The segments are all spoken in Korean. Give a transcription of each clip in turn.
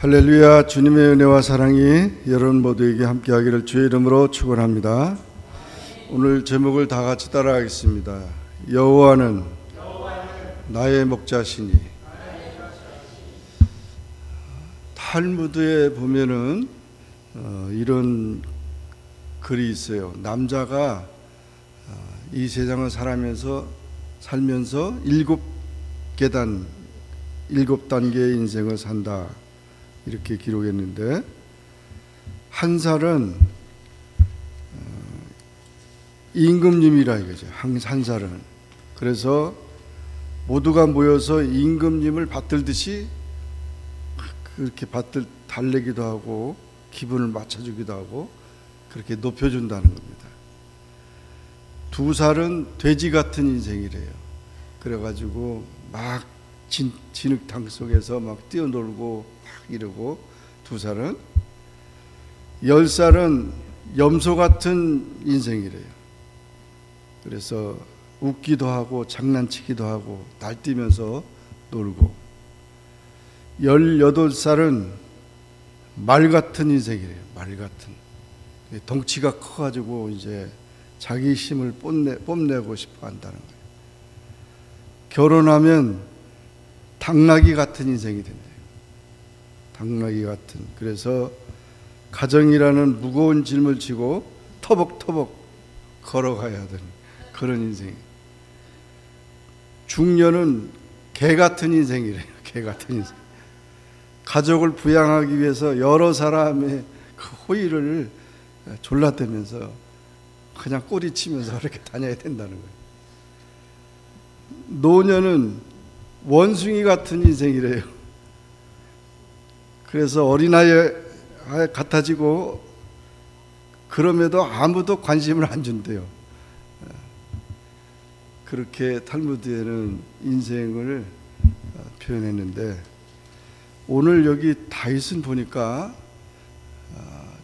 할렐루야. 주님의 은혜와 사랑이 여러분 모두에게 함께하기를 주의 이름으로 축원합니다. 오늘 제목을 다 같이 따라하겠습니다. 여호와는 나의 목자시니. 탈무드에 보면은 이런 글이 있어요. 남자가 이 세상을 살면서 일곱 단계의 인생을 산다, 이렇게 기록했는데, 한 살은 임금님이라 이거죠. 한 살은. 그래서 모두가 모여서 임금님을 받들듯이 그렇게 달래기도 하고 기분을 맞춰주기도 하고 그렇게 높여준다는 겁니다. 2살은 돼지 같은 인생이래요. 그래가지고 막 진흙탕 속에서 막 뛰어놀고 막 이러고, 2살은. 10살은 염소 같은 인생이래요. 그래서 웃기도 하고 장난치기도 하고 날뛰면서 놀고, 18살은 말 같은 인생이래요. 말 같은. 덩치가 커가지고 이제 자기 힘을 뽐내고 싶어 한다는 거예요. 결혼하면 당나귀 같은 인생이 된대요. 당나귀 같은. 그래서 가정이라는 무거운 짐을 지고 터벅터벅 걸어가야 되는 그런 인생. 중년은 개 같은 인생이래요. 개 같은 인생. 가족을 부양하기 위해서 여러 사람의 그 호의를 졸라대면서 그냥 꼬리치면서 그렇게 다녀야 된다는 거예요. 노년은 원숭이 같은 인생이래요. 그래서 어린아이 같아지고 그럼에도 아무도 관심을 안 준대요. 그렇게 탈무드에는 인생을 표현했는데, 오늘 여기 다윗은 보니까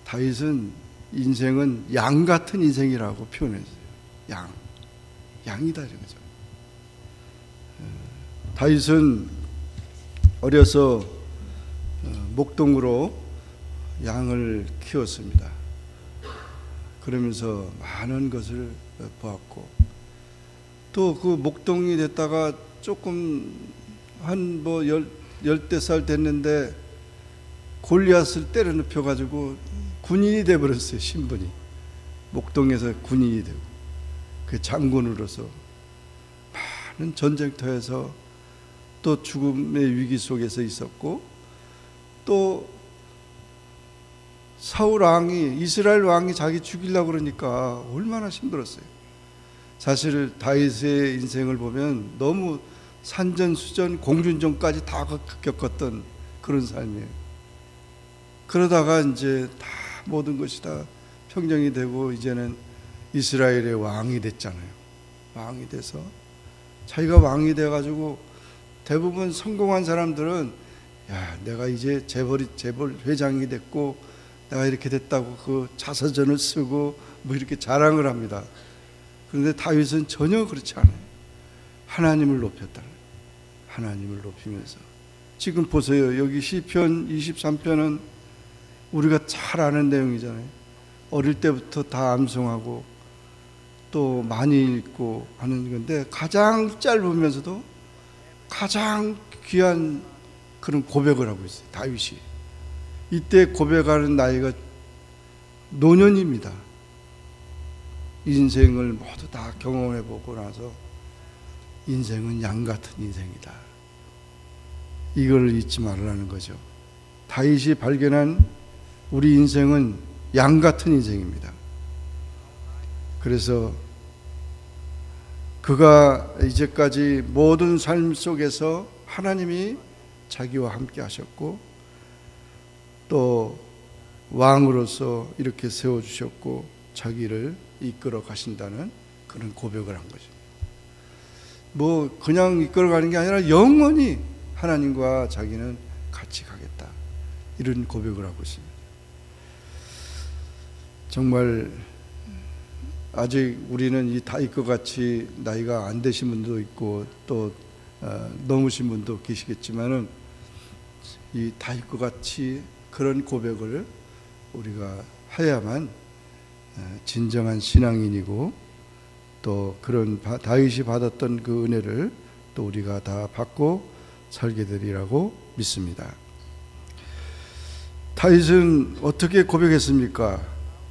다윗은 인생은 양 같은 인생이라고 표현했어요. 양이다 이거죠. 다윗은 어려서 목동으로 양을 키웠습니다. 그러면서 많은 것을 보았고, 또 그 목동이 됐다가 조금 한 열대 살 됐는데 골리앗을 때려 눕혀가지고 군인이 돼버렸어요. 신분이. 목동에서 군인이 되고 그 장군으로서 많은 전쟁터에서 또 죽음의 위기 속에서 있었고, 또 사울 왕이, 이스라엘 왕이 자기 죽이려고 그러니까 얼마나 힘들었어요. 사실 다윗의 인생을 보면 너무 산전수전 공준전까지 다 겪었던 그런 삶이에요. 그러다가 이제 다 모든 것이 다 평정이 되고 이제는 이스라엘의 왕이 됐잖아요. 왕이 돼서 자기가 왕이 돼가지고, 대부분 성공한 사람들은 야, 내가 이제 재벌 회장이 됐고 내가 이렇게 됐다고 그 자서전을 쓰고 뭐 이렇게 자랑을 합니다. 그런데 다윗은 전혀 그렇지 않아요. 하나님을 높였다. 하나님을 높이면서. 지금 보세요. 여기 시편 23편은 우리가 잘 아는 내용이잖아요. 어릴 때부터 다 암송하고 또 많이 읽고 하는 건데, 가장 짧으면서도 가장 귀한 그런 고백을 하고 있어요. 다윗이. 이때 고백하는 나이가 노년입니다. 인생을 모두 다 경험해보고 나서 인생은 양 같은 인생이다. 이걸 잊지 말라는 거죠. 다윗이 발견한 우리 인생은 양 같은 인생입니다. 그래서 그가 이제까지 모든 삶 속에서 하나님이 자기와 함께 하셨고, 또 왕으로서 이렇게 세워주셨고 자기를 이끌어 가신다는 그런 고백을 한 거죠. 뭐 그냥 이끌어 가는 게 아니라 영원히 하나님과 자기는 같이 가겠다, 이런 고백을 하고 있습니다. 정말 아직 우리는 이 다윗과 같이 나이가 안 되신 분도 있고 또 넘으신 분도 계시겠지만은, 이 다윗과 같이 그런 고백을 우리가 해야만 진정한 신앙인이고 또 그런 다윗이 받았던 그 은혜를 또 우리가 다 받고 살게 되리라고 믿습니다. 다윗은 어떻게 고백했습니까?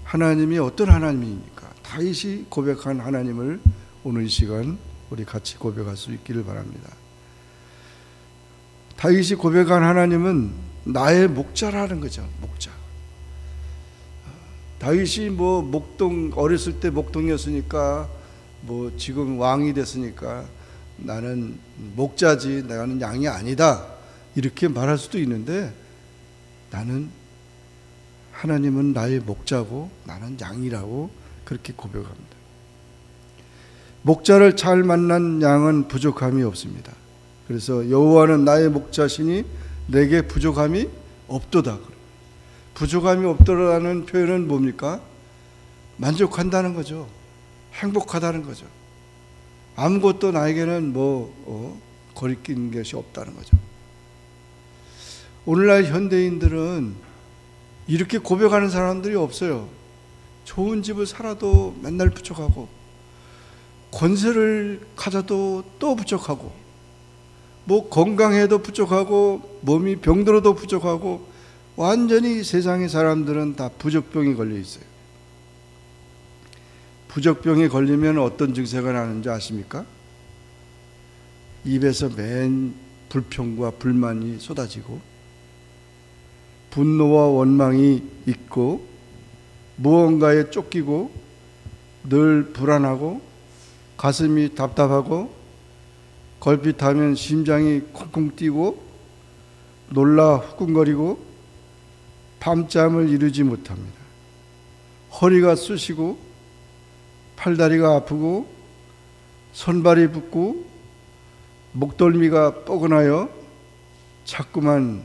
하나님이 어떤 하나님입니까? 다윗이 고백한 하나님을 오늘 이 시간 우리 같이 고백할 수 있기를 바랍니다. 다윗이 고백한 하나님은 나의 목자라는 거죠. 목자. 다윗이 뭐 목동 어렸을 때 목동이었으니까 뭐 지금 왕이 됐으니까 나는 목자지 나는 양이 아니다 이렇게 말할 수도 있는데 나는 하나님은 나의 목자고 나는 양이라고 그렇게 고백합니다. 목자를 잘 만난 양은 부족함이 없습니다. 그래서 여호와는 나의 목자시니 내게 부족함이 없도다. 부족함이 없도라는 표현은 뭡니까? 만족한다는 거죠. 행복하다는 거죠. 아무것도 나에게는 거리낀 것이 없다는 거죠. 오늘날 현대인들은 이렇게 고백하는 사람들이 없어요. 좋은 집을 살아도 맨날 부족하고 권세를 가져도 또 부족하고 뭐 건강해도 부족하고 몸이 병들어도 부족하고 완전히 세상의 사람들은 다 부족병이 걸려 있어요. 부족병에 걸리면 어떤 증세가 나는지 아십니까? 입에서 맨 불평과 불만이 쏟아지고 분노와 원망이 있고 무언가에 쫓기고 늘 불안하고 가슴이 답답하고 걸핏하면 심장이 쿵쿵 뛰고 놀라 후끈거리고 밤잠을 이루지 못합니다. 허리가 쑤시고 팔다리가 아프고 손발이 붓고 목덜미가 뻐근하여 자꾸만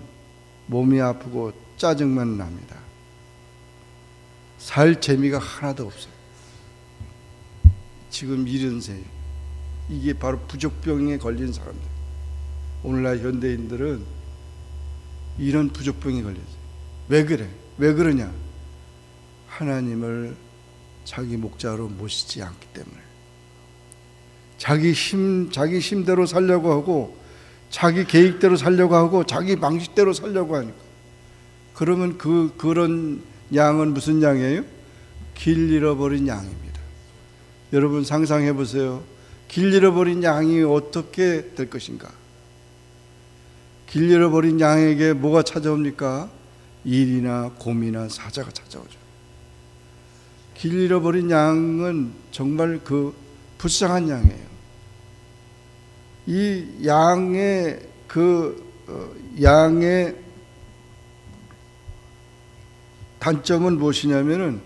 몸이 아프고 짜증만 납니다. 살 재미가 하나도 없어요. 지금 이런 세 이게 바로 부족병에 걸린 사람들. 오늘날 현대인들은 이런 부족병에 걸렸어요. 왜 그래? 왜 그러냐? 하나님을 자기 목자로 모시지 않기 때문에 자기 힘대로 살려고 하고 자기 계획대로 살려고 하고 자기 방식대로 살려고 하니까 그러면 그런 양은 무슨 양이에요? 길 잃어버린 양입니다. 여러분 상상해 보세요. 길 잃어버린 양이 어떻게 될 것인가? 길 잃어버린 양에게 뭐가 찾아옵니까? 일이나 곰이나 사자가 찾아오죠. 길 잃어버린 양은 정말 그 불쌍한 양이에요. 이 양의 양의 단점은 무엇이냐면은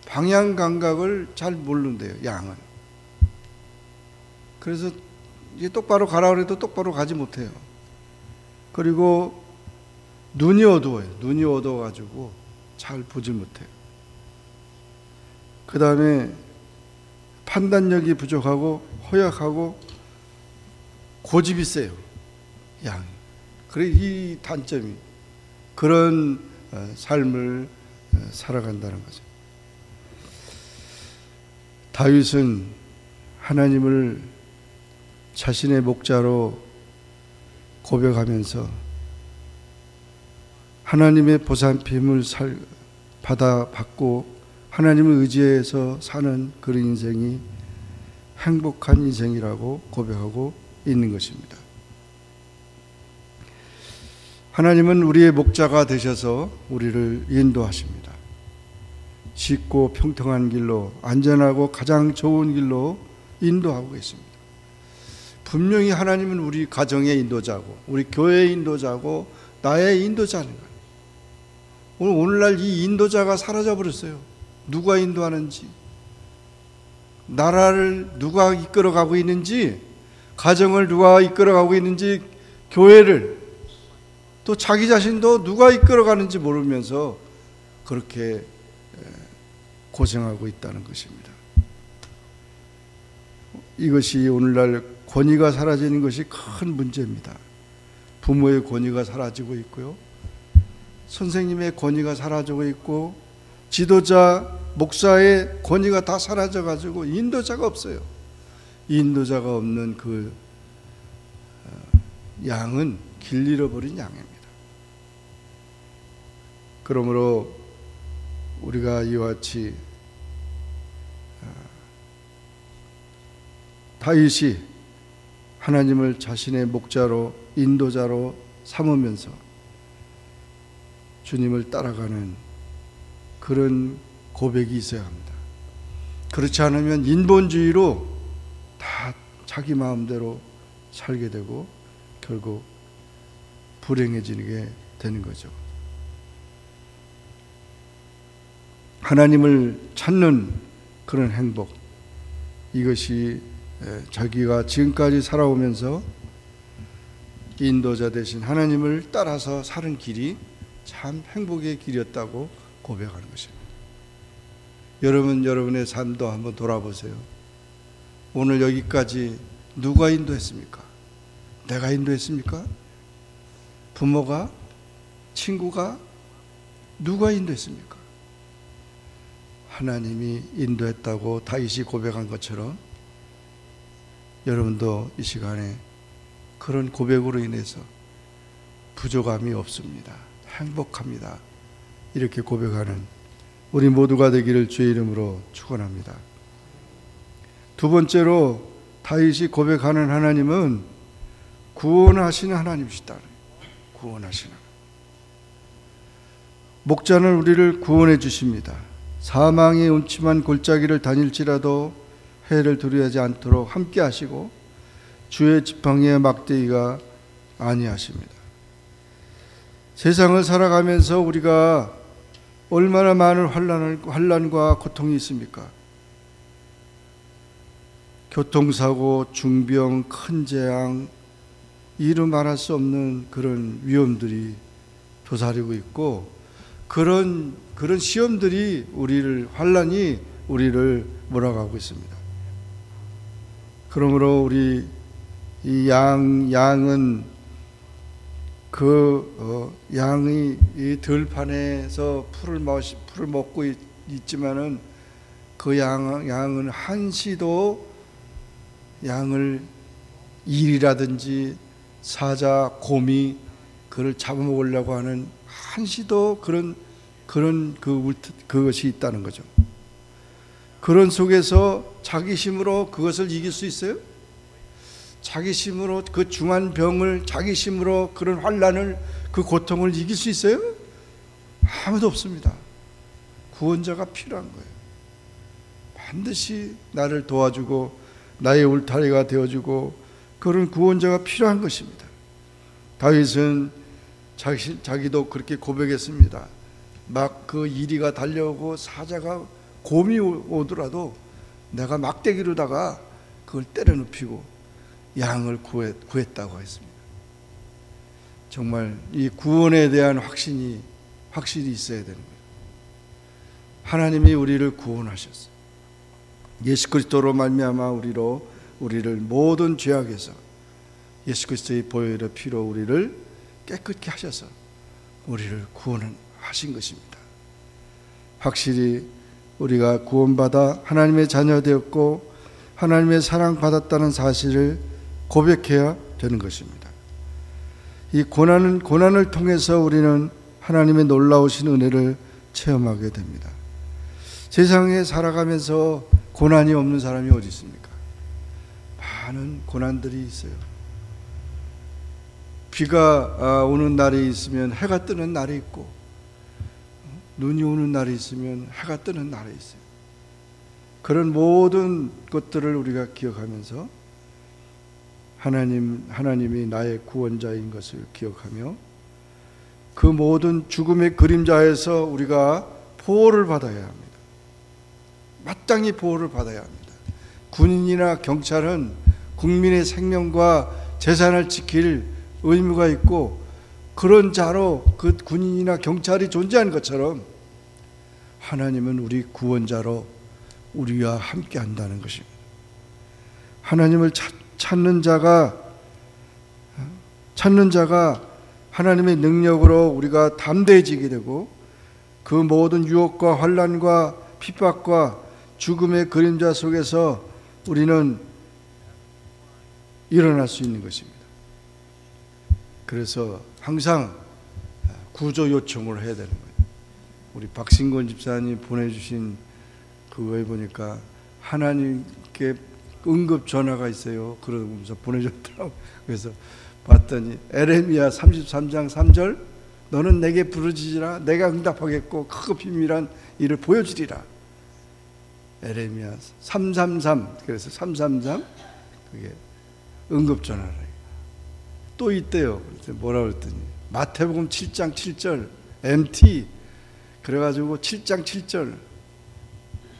방향 감각을 잘 모른대요. 양은. 그래서 이제 똑바로 가라 그래도 똑바로 가지 못해요. 그리고 눈이 어두워요. 눈이 어두워가지고 잘 보질 못해요. 그 다음에 판단력이 부족하고 허약하고 고집이 세요. 양이. 그래 이 단점이 그런 삶을 살아간다는 거죠. 다윗은 하나님을 자신의 목자로 고백하면서 하나님의 보살핌을 받고 하나님을 의지해서 사는 그런 인생이 행복한 인생이라고 고백하고 있는 것입니다. 하나님은 우리의 목자가 되셔서 우리를 인도하십니다. 쉽고 평통한 길로 안전하고 가장 좋은 길로 인도하고 계십니다. 분명히 하나님은 우리 가정의 인도자고 우리 교회의 인도자고 나의 인도자는 거예요. 오늘날 이 인도자가 사라져 버렸어요. 누가 인도하는지, 나라를 누가 이끌어가고 있는지, 가정을 누가 이끌어가고 있는지, 교회를 또 자기 자신도 누가 이끌어가는지 모르면서 그렇게 고생하고 있다는 것입니다. 이것이 오늘날 권위가 사라지는 것이 큰 문제입니다. 부모의 권위가 사라지고 있고요. 선생님의 권위가 사라지고 있고 지도자, 목사의 권위가 다 사라져가지고 인도자가 없어요. 인도자가 없는 그 양은 길 잃어버린 양입니다. 그러므로 우리가 이와 같이 다윗이 하나님을 자신의 목자로 인도자로 삼으면서 주님을 따라가는 그런 고백이 있어야 합니다. 그렇지 않으면 인본주의로 다 자기 마음대로 살게 되고 결국 불행해지게 되는 거죠. 하나님을 찾는 그런 행복, 이것이 자기가 지금까지 살아오면서 인도자 대신 하나님을 따라서 사는 길이 참 행복의 길이었다고 고백하는 것입니다. 여러분, 여러분의 삶도 한번 돌아보세요. 오늘 여기까지 누가 인도했습니까? 내가 인도했습니까? 부모가? 친구가? 누가 인도했습니까? 하나님이 인도했다고 다윗이 고백한 것처럼 여러분도 이 시간에 그런 고백으로 인해서 부족함이 없습니다. 행복합니다. 이렇게 고백하는 우리 모두가 되기를 주의 이름으로 축원합니다. 두 번째로 다윗이 고백하는 하나님은 구원하시는 하나님이시다. 구원하시는 목자는 우리를 구원해 주십니다. 사망의 음침한 골짜기를 다닐지라도 해를 두려워하지 않도록 함께 하시고 주의 지팡이에 막대기가 아니하십니다. 세상을 살아가면서 우리가 얼마나 많은 환난과 고통이 있습니까? 교통사고, 중병, 큰 재앙, 이루 말할 수 없는 그런 위험들이 도사리고 있고 그런 시험들이 환난이 우리를 몰아가고 있습니다. 그러므로 우리 이 양은 양이 이 들판에서 풀을 먹고 있지만은 그 양은 한시도 양을 일이라든지 사자, 곰이 그를 잡아먹으려고 하는 한시도 그런 그것이 있다는 거죠. 그런 속에서 자기 힘으로 그것을 이길 수 있어요? 자기 힘으로 그 중한 병을, 자기 힘으로 그런 환난을, 그 고통을 이길 수 있어요? 아무도 없습니다. 구원자가 필요한 거예요. 반드시 나를 도와주고 나의 울타리가 되어주고 그런 구원자가 필요한 것입니다. 다윗은 자기도 그렇게 고백했습니다. 막 그 이리가 달려오고 사자가 곰이 오더라도 내가 막대기로다가 그걸 때려 눕히고 양을 구했다고 했습니다. 정말 이 구원에 대한 확신이 있어야 되는 거예요. 하나님이 우리를 구원하셨어요. 예수 그리스도로 말미암아 우리를 모든 죄악에서 예수 그리스도의 보혈의 피로 우리를 깨끗게 하셔서 우리를 구원하신 것입니다. 확실히 우리가 구원받아 하나님의 자녀 되었고 하나님의 사랑받았다는 사실을 고백해야 되는 것입니다. 이 고난을 통해서 우리는 하나님의 놀라우신 은혜를 체험하게 됩니다. 세상에 살아가면서 고난이 없는 사람이 어디 있습니까? 많은 고난들이 있어요. 비가 오는 날이 있으면 해가 뜨는 날이 있고 눈이 오는 날이 있으면 해가 뜨는 날이 있어요. 그런 모든 것들을 우리가 기억하면서 하나님이 나의 구원자인 것을 기억하며 그 모든 죽음의 그림자에서 우리가 보호를 받아야 합니다. 마땅히 보호를 받아야 합니다. 군인이나 경찰은 국민의 생명과 재산을 지킬 의무가 있고 그런 자로 그 군인이나 경찰이 존재하는 것처럼 하나님은 우리 구원자로 우리와 함께 한다는 것입니다. 하나님을 찾는 자가 찾는 자가 하나님의 능력으로 우리가 담대해지게 되고 그 모든 유혹과 환난과 핍박과 죽음의 그림자 속에서 우리는 일어날 수 있는 것입니다. 그래서 항상 구조 요청을 해야 되는 거예요. 우리 박신권 집사님 보내주신 그거에 보니까 하나님께 응급 전화가 있어요. 그러면서 보내줬더라고요. 그래서 봤더니 에레미야 33장 3절 너는 내게 부르짖으라 내가 응답하겠고 크고 비밀한 일을 보여주리라. 에레미야 333 그래서 333 그게 응급 전화라. 또 있대요. 뭐라 그랬더니 마태복음 7장 7절 MT 그래가지고 7장 7절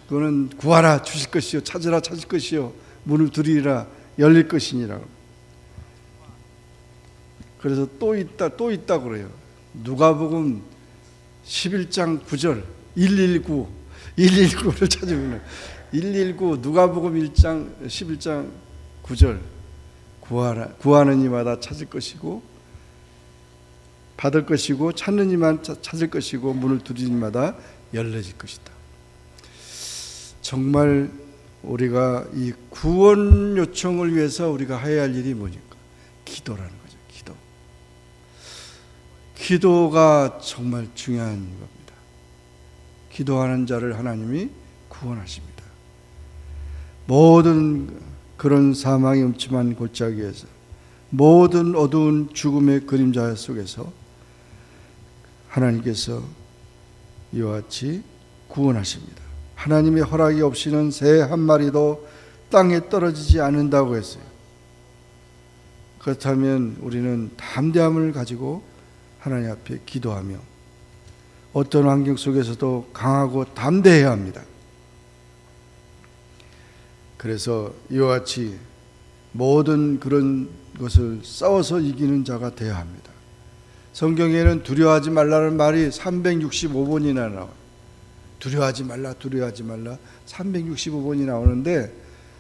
그거는 구하라 주실 것이요 찾으라 찾을 것이요 문을 두드리라 열릴 것이니라. 그래서 또 있다 그래요. 누가복음 11장 9절 119를 찾으면 119 누가복음 1장 11장 9절 구하는 이마다 찾을 것이고 받을 것이고 찾는 이만 찾을 것이고 문을 두드리는 이마다 열려질 것이다. 정말 우리가 이 구원 요청을 위해서 우리가 해야 할 일이 뭐니까? 기도라는 거죠. 기도가 정말 중요한 겁니다. 기도하는 자를 하나님이 구원하십니다. 모든 그런 사망의 음침한 골짜기에서 모든 어두운 죽음의 그림자 속에서 하나님께서 이와 같이 구원하십니다. 하나님의 허락이 없이는 새 한 마리도 땅에 떨어지지 않는다고 했어요. 그렇다면 우리는 담대함을 가지고 하나님 앞에 기도하며 어떤 환경 속에서도 강하고 담대해야 합니다. 그래서 이와 같이 모든 그런 것을 싸워서 이기는 자가 되어야 합니다. 성경에는 두려워하지 말라는 말이 365번이나 나와요. 두려워하지 말라 365번이 나오는데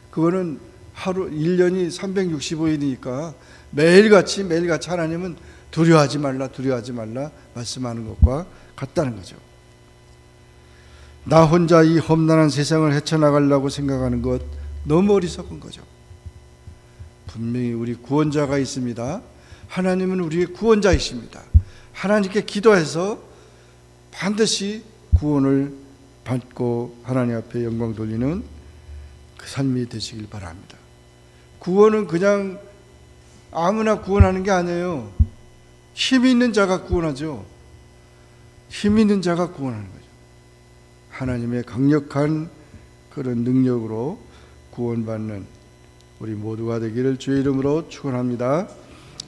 그거는 하루 1년이 365일이니까 매일같이 하나님은 두려워하지 말라 말씀하는 것과 같다는 거죠. 나 혼자 이 험난한 세상을 헤쳐나가려고 생각하는 것 너무 어리석은 거죠. 분명히 우리 구원자가 있습니다. 하나님은 우리의 구원자이십니다. 하나님께 기도해서 반드시 구원을 받고 하나님 앞에 영광 돌리는 그 삶이 되시길 바랍니다. 구원은 그냥 아무나 구원하는 게 아니에요. 힘 있는 자가 구원하죠. 힘 있는 자가 구원하는 거죠. 하나님의 강력한 그런 능력으로 구원받는 우리 모두가 되기를 주의 이름으로 축원합니다.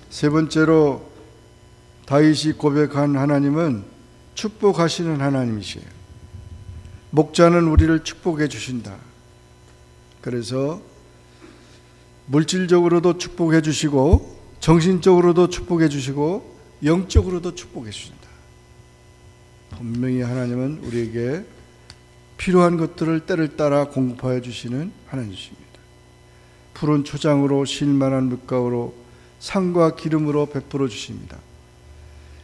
세 번째로 다윗이 고백한 하나님은 축복하시는 하나님이시에요. 목자는 우리를 축복해 주신다. 그래서 물질적으로도 축복해 주시고 정신적으로도 축복해 주시고 영적으로도 축복해 주신다. 분명히 하나님은 우리에게 필요한 것들을 때를 따라 공급하여 주시는 하나님이십니다. 푸른 초장으로 쉴만한 물가로 상과 기름으로 베풀어 주십니다.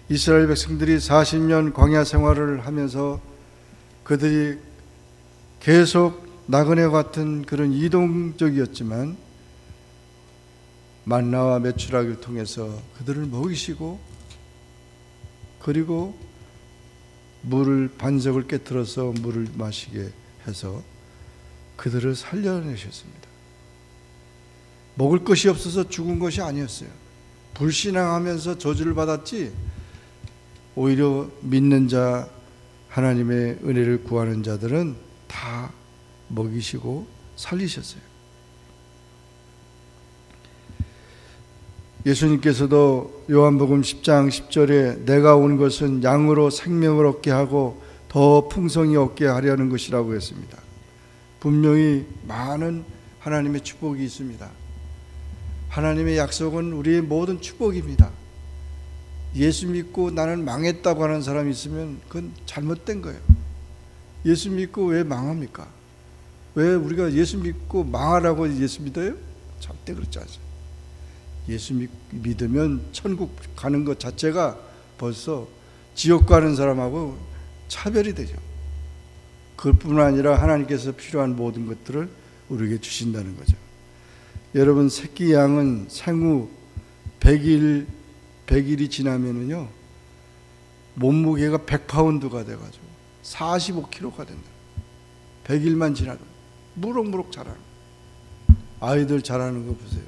이스라엘 백성들이 40년 광야 생활을 하면서 그들이 계속 나그네 같은 그런 이동적이었지만 만나와 메추라기를 통해서 그들을 먹이시고 그리고 물을 반석을 깨뜨려서 물을 마시게 해서 그들을 살려내셨습니다. 먹을 것이 없어서 죽은 것이 아니었어요. 불신앙하면서 저주를 받았지 오히려 믿는 자 하나님의 은혜를 구하는 자들은 다 먹이시고 살리셨어요. 예수님께서도 요한복음 10장 10절에 내가 온 것은 양으로 생명을 얻게 하고 더 풍성히 얻게 하려는 것이라고 했습니다. 분명히 많은 하나님의 축복이 있습니다. 하나님의 약속은 우리의 모든 축복입니다. 예수 믿고 나는 망했다고 하는 사람이 있으면 그건 잘못된 거예요. 예수 믿고 왜 망합니까? 왜 우리가 예수 믿고 망하라고 예수 믿어요? 절대 그렇지 않아요. 예수 믿으면 천국 가는 것 자체가 벌써 지옥 가는 사람하고 차별이 되죠. 그뿐 아니라 하나님께서 필요한 모든 것들을 우리에게 주신다는 거죠. 여러분, 새끼 양은 생후 100일이 지나면은요, 몸무게가 100파운드가 돼가지고 45kg가 된다. 100일만 지나도 무럭무럭 자라는, 아이들 자라는 거 보세요.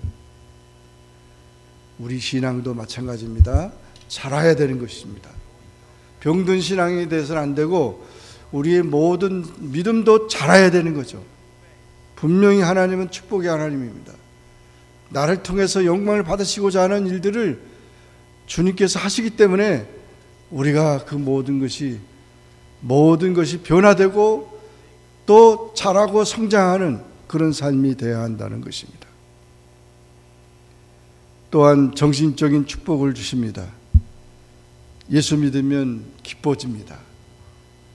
우리 신앙도 마찬가지입니다. 자라야 되는 것입니다. 병든 신앙이 돼서는 안 되고 우리의 모든 믿음도 자라야 되는 거죠. 분명히 하나님은 축복의 하나님입니다. 나를 통해서 영광을 받으시고자 하는 일들을 주님께서 하시기 때문에 우리가 그 모든 것이 변화되고 또 자라고 성장하는 그런 삶이 되어야 한다는 것입니다. 또한 정신적인 축복을 주십니다. 예수 믿으면 기뻐집니다.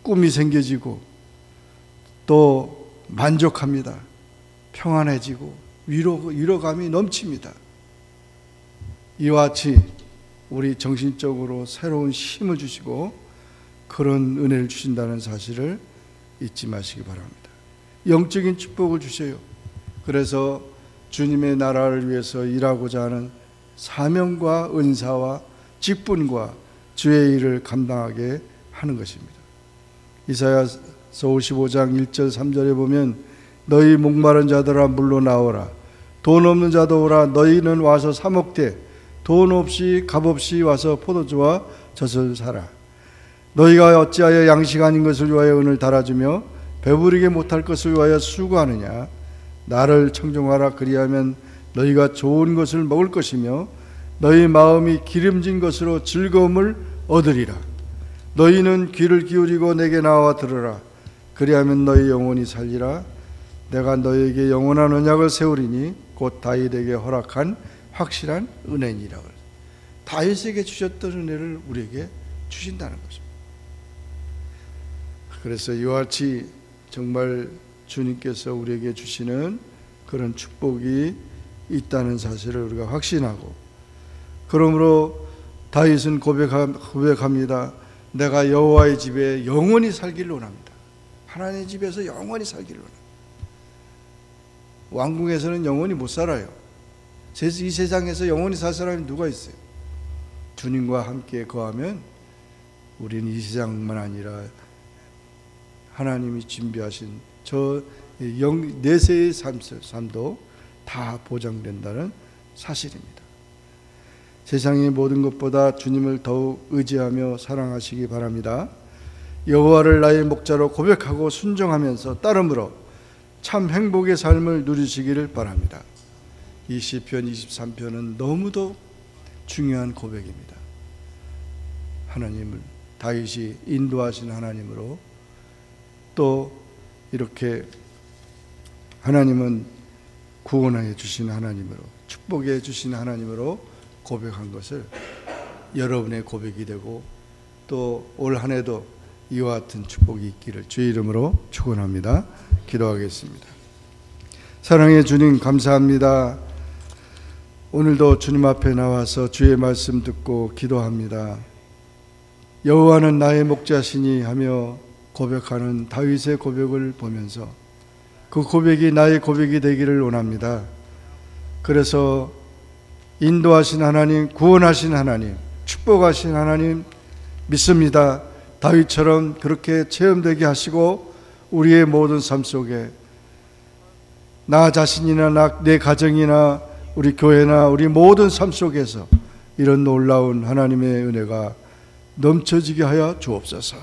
꿈이 생겨지고 또 만족합니다. 평안해지고 위로감이 넘칩니다. 이와 같이 우리 정신적으로 새로운 힘을 주시고 그런 은혜를 주신다는 사실을 잊지 마시기 바랍니다. 영적인 축복을 주셔요. 그래서 주님의 나라를 위해서 일하고자 하는 사명과 은사와 직분과 주의 일을 감당하게 하는 것입니다. 이사야서 55장 1절 3절에 보면 너희 목마른 자들아 물로 나오라. 돈 없는 자도 오라. 너희는 와서 사 먹되 돈 없이 값없이 와서 포도주와 젖을 사라. 너희가 어찌하여 양식 아닌 것을 위하여 은을 달아주며 배부르게 못할 것을 위하여 수고하느냐. 나를 청종하라. 그리하면 너희가 좋은 것을 먹을 것이며 너희 마음이 기름진 것으로 즐거움을 얻으리라. 너희는 귀를 기울이고 내게 나와 들으라. 그리하면 너희 영혼이 살리라. 내가 너희에게 영원한 언약을 세우리니 곧 다윗에게 허락한 확실한 은혜니라. 다윗에게 주셨던 은혜를 우리에게 주신다는 것입니다. 그래서 이와 같이 정말 주님께서 우리에게 주시는 그런 축복이 있다는 사실을 우리가 확신하고, 그러므로 다윗은 고백합니다. 내가 여호와의 집에 영원히 살기를 원합니다. 하나님의 집에서 영원히 살기를 원합니다. 왕궁에서는 영원히 못 살아요. 이 세상에서 영원히 살 사람이 누가 있어요? 주님과 함께 거하면 우리는 이 세상만 아니라 하나님이 준비하신 저 내세의 삶도 다 보장된다는 사실입니다. 세상의 모든 것보다 주님을 더욱 의지하며 사랑하시기 바랍니다. 여호와를 나의 목자로 고백하고 순종하면서 따름으로 참 행복의 삶을 누리시기를 바랍니다. 이 시편 23편은 너무도 중요한 고백입니다. 하나님을, 다윗이 인도하신 하나님으로, 또 이렇게 하나님은 구원해 주신 하나님으로, 축복해 주신 하나님으로 고백한 것을 여러분의 고백이 되고, 또 올 한 해도 이와 같은 축복이 있기를 주의 이름으로 축원합니다. 기도하겠습니다. 사랑의 주님, 감사합니다. 오늘도 주님 앞에 나와서 주의 말씀 듣고 기도합니다. 여호와는 나의 목자시니 하며 고백하는 다윗의 고백을 보면서 그 고백이 나의 고백이 되기를 원합니다. 그래서 인도하신 하나님, 구원하신 하나님, 축복하신 하나님 믿습니다. 다윗처럼 그렇게 체험되게 하시고 우리의 모든 삶 속에 나 자신이나 내 가정이나 우리 교회나 우리 모든 삶 속에서 이런 놀라운 하나님의 은혜가 넘쳐지게 하여 주옵소서.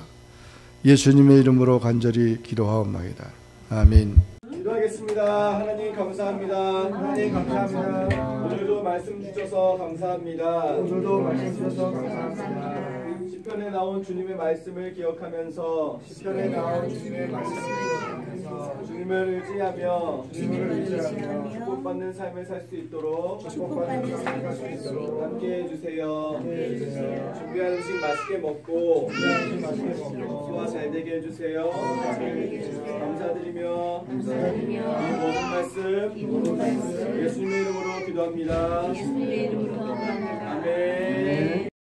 예수님의 이름으로 간절히 기도하옵나이다. 아멘. 기도하겠습니다. 하나님 감사합니다. 하나님 감사합니다. 오늘도 말씀 주셔서 감사합니다. 시편에 나온 주님의 말씀을 기억하면서 주님을 의지하며 축복받는 삶을 살 수 있도록 함께 해주세요. 준비한 음식 맛있게 먹고 소화 잘 되게 해주세요. 감사드리며 이 모든 말씀 예수님의 이름으로 기도합니다. 아멘.